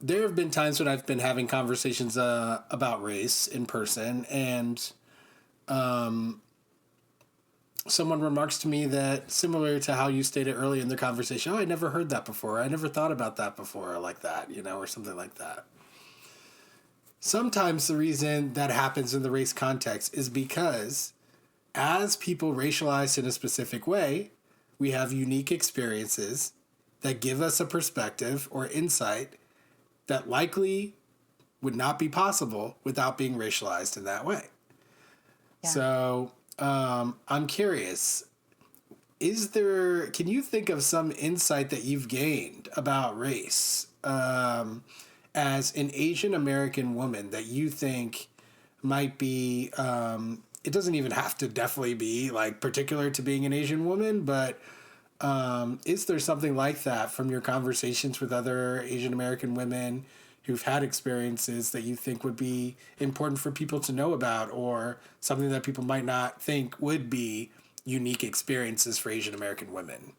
there have been times when I've been having conversations about race in person, and um, someone remarks to me that, similar to how you stated earlier in the conversation, oh, I never heard that before. I never thought about that before, or like that, or something like that. Sometimes the reason that happens in the race context is because as people racialize in a specific way, we have unique experiences that give us a perspective or insight that likely would not be possible without being racialized in that way. Yeah. So I'm curious, can you think of some insight that you've gained about race as an Asian American woman that you think might be, it doesn't even have to definitely be like particular to being an Asian woman, but is there something like that from your conversations with other Asian American women who've had experiences that you think would be important for people to know about, or something that people might not think would be unique experiences for Asian American women?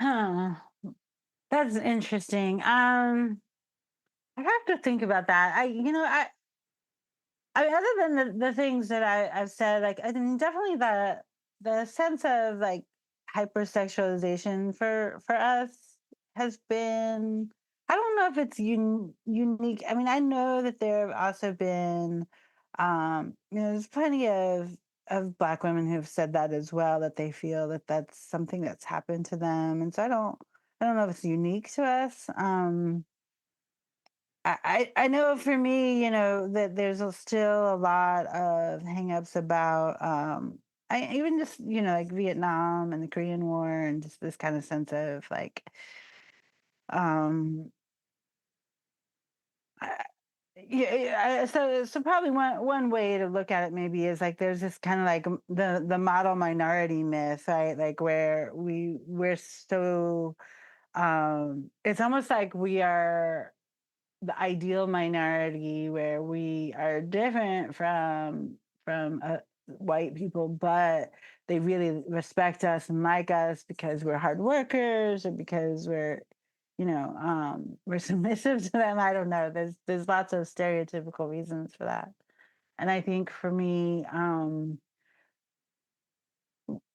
Huh. That's interesting. I have to think about that. I mean, other than the things that I've said, like, I mean, definitely the sense of like hypersexualization for us has been. I don't know if it's unique. I mean, I know that there have also been, there's plenty of Black women who've said that as well, that they feel that that's something that's happened to them, and so I don't know if it's unique to us. I know for me, that there's still a lot of hangups about I even just, like Vietnam and the Korean War, and just this kind of sense of like um I- yeah, so probably one way to look at it maybe is like there's this kind of like the model minority myth, right? Like where we're so it's almost like we are the ideal minority, where we are different from white people, but they really respect us and like us because we're hard workers, or because we're submissive to them. I don't know. There's lots of stereotypical reasons for that, and I think for me,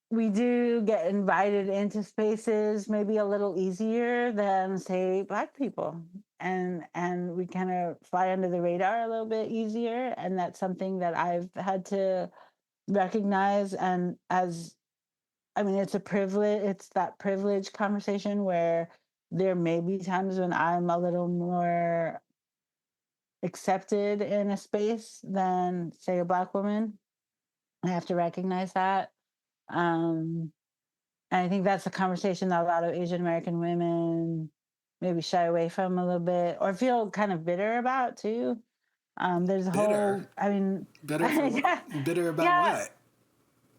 we do get invited into spaces maybe a little easier than, say, Black people, and we kind of fly under the radar a little bit easier, and that's something that I've had to recognize. And as I mean, it's a privilege. It's that privilege conversation where there may be times when I'm a little more accepted in a space than, say, a Black woman. I have to recognize that. Um, And I think that's a conversation that a lot of Asian American women maybe shy away from a little bit, or feel kind of bitter about too. There's a Bitter? whole, I mean, Bitter for what? yeah, Bitter about yeah. what?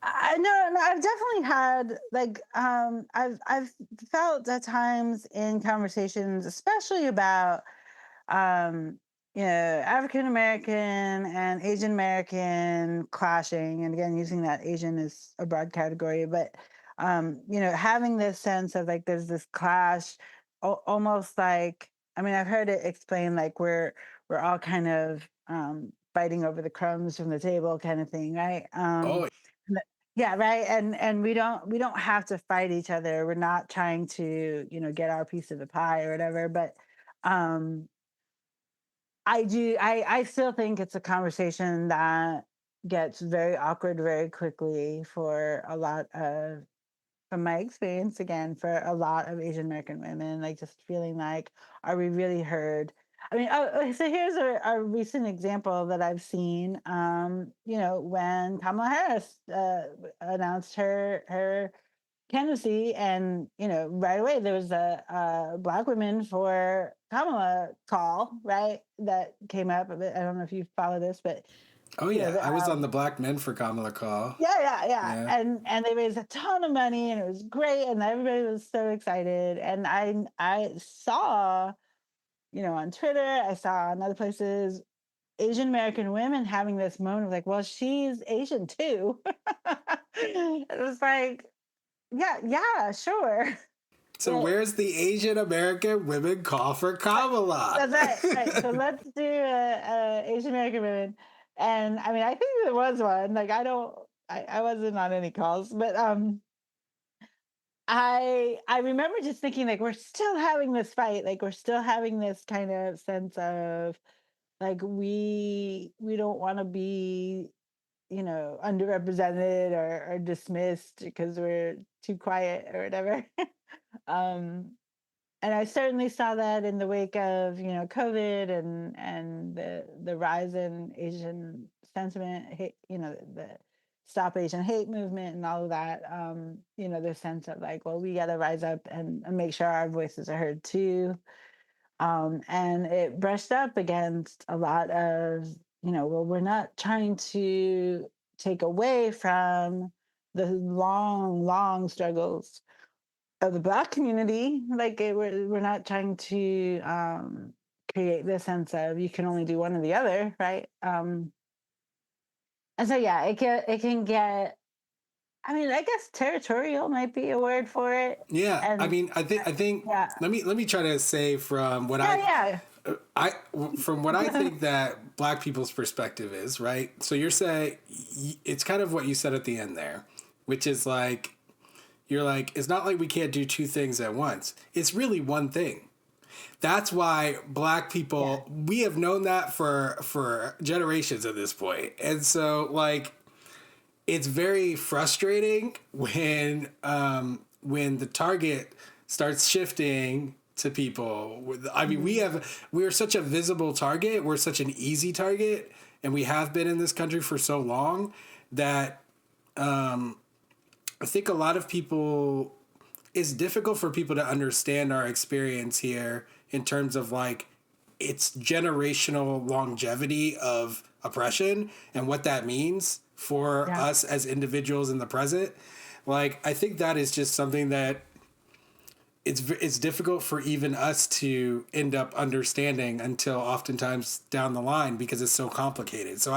I know, no, I've definitely had like, I've felt at times in conversations, especially about um, African American and Asian American clashing, and again, using that Asian as a broad category, but having this sense of like there's this clash, almost like, I mean, I've heard it explained like we're all kind of fighting over the crumbs from the table, kind of thing, right? Oh, Yeah, right. And we don't have to fight each other. We're not trying to, get our piece of the pie or whatever, but um I still think it's a conversation that gets very awkward very quickly for a lot of, from my experience again, for a lot of Asian American women, like just feeling like, are we really heard? I mean, so here's a recent example that I've seen. When Kamala Harris announced her candidacy, and right away there was a Black women for Kamala call, right, that came up. I don't know if you follow this, but oh you know yeah. the, I was on the Black Men for Kamala call. yeah, yeah, yeah. Yeah. And they raised a ton of money, and it was great, and everybody was so excited. And I saw, on Twitter, I saw in other places, Asian American women having this moment of like, well, she's Asian too. It was like, yeah, yeah, sure. So where's the Asian American women call for Kamala? That's right. Right. So let's do Asian American women. And I mean, I think there was one. Like, I wasn't on any calls, but I remember just thinking like we're still having this fight, like we're still having this kind of sense of like we don't want to be, underrepresented or dismissed because we're too quiet or whatever. um and I certainly saw that in the wake of COVID and the rise in Asian sentiment, hate, the Stop Asian Hate movement and all of that. The sense of like, well, we got to rise up and make sure our voices are heard too. And it brushed up against a lot of, well, we're not trying to take away from the long, long struggles of the Black community. Like we're not trying to create this sense of you can only do one or the other, right? And so yeah, it can get. I mean, I guess territorial might be a word for it. Yeah, I And mean, I think. yeah, Let me try to say from what yeah, I from what I yeah, think that Black people's perspective is, right? So you're saying it's kind of what you said at the end there, which is like you're like it's not like we can't do two things at once. It's really one thing. That's why Black yeah, people, we have known that for generations at this point, and so like it's very frustrating when the target starts shifting to people. I mean, mhm, we are such a visible target. We're such an easy target, and we have been in this country for so long that I think a lot of people. It's difficult for people to understand our experience here in terms of like its generational longevity of oppression and what that means for yeah, us as individuals in the present. Like I think that is just something that it's difficult for even us to end up understanding until oftentimes down the line because it's so complicated. So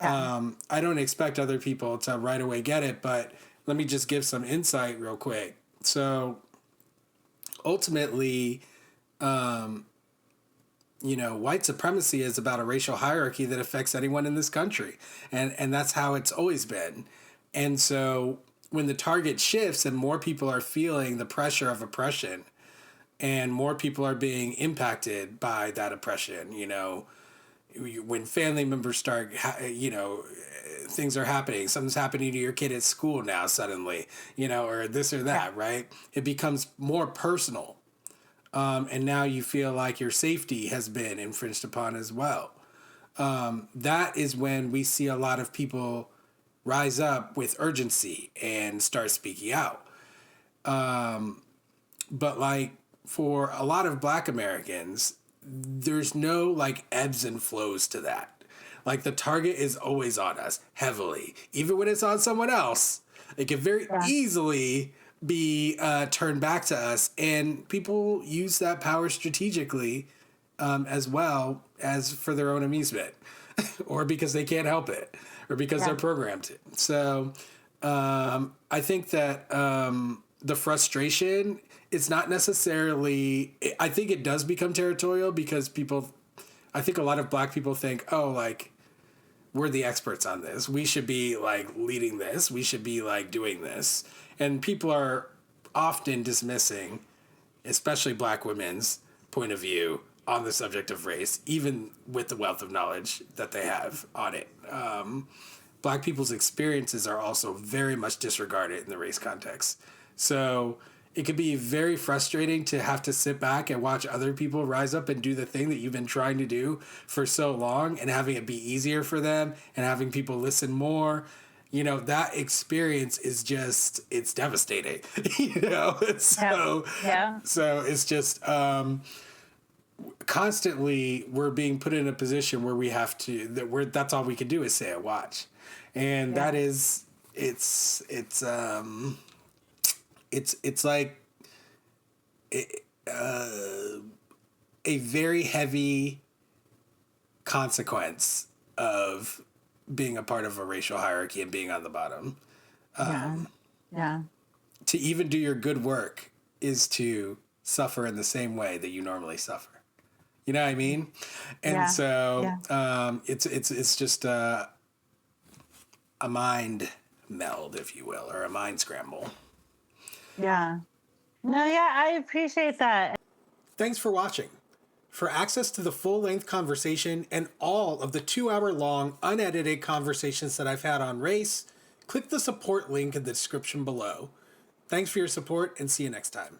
yeah, I don't expect other people to right away get it, but let me just give some insight real quick. So ultimately, white supremacy is about a racial hierarchy that affects anyone in this country. And that's how it's always been. And so when the target shifts and more people are feeling the pressure of oppression and more people are being impacted by that oppression, when family members start, things are happening, something's happening to your kid at school now suddenly, or this or yeah, that, right? It becomes more personal, and now you feel like your safety has been infringed upon as well. That is when we see a lot of people rise up with urgency and start speaking out. But like for a lot of Black Americans, there's no like ebbs and flows to that. Like the target is always on us heavily, even when it's on someone else. It can very yeah, easily be turned back to us, and people use that power strategically as well as for their own amusement, or because they can't help it, or because they're yeah, programmed to. So I think that the frustration it's not necessarily. I think it does become territorial because people. I think a lot of Black people think, oh, like we're the experts on this. We should be like leading this. We should be like doing this. And people are often dismissing, especially Black women's point of view on the subject of race, even with the wealth of knowledge that they have on it. Black people's experiences are also very much disregarded in the race context. So it could be very frustrating to have to sit back and watch other people rise up and do the thing that you've been trying to do for so long and having it be easier for them and having people listen more. That experience is just it's devastating. yeah, So yeah, so it's just constantly we're being put in a position where we have to that's all we can do is say and watch. And yeah, that is it's like a very heavy consequence of being a part of a racial hierarchy and being on the bottom. yeah, yeah, To even do your good work is to suffer in the same way that you normally suffer. You know what I mean? And Yeah. so Yeah. it's just a mind meld, if you will, or a mind scramble. Yeah. No, yeah, I appreciate that. Thanks for watching. For access to the full-length conversation and all of the 2-hour-long unedited conversations that I've had on race, click the support link in the description below. Thanks for your support and see you next time.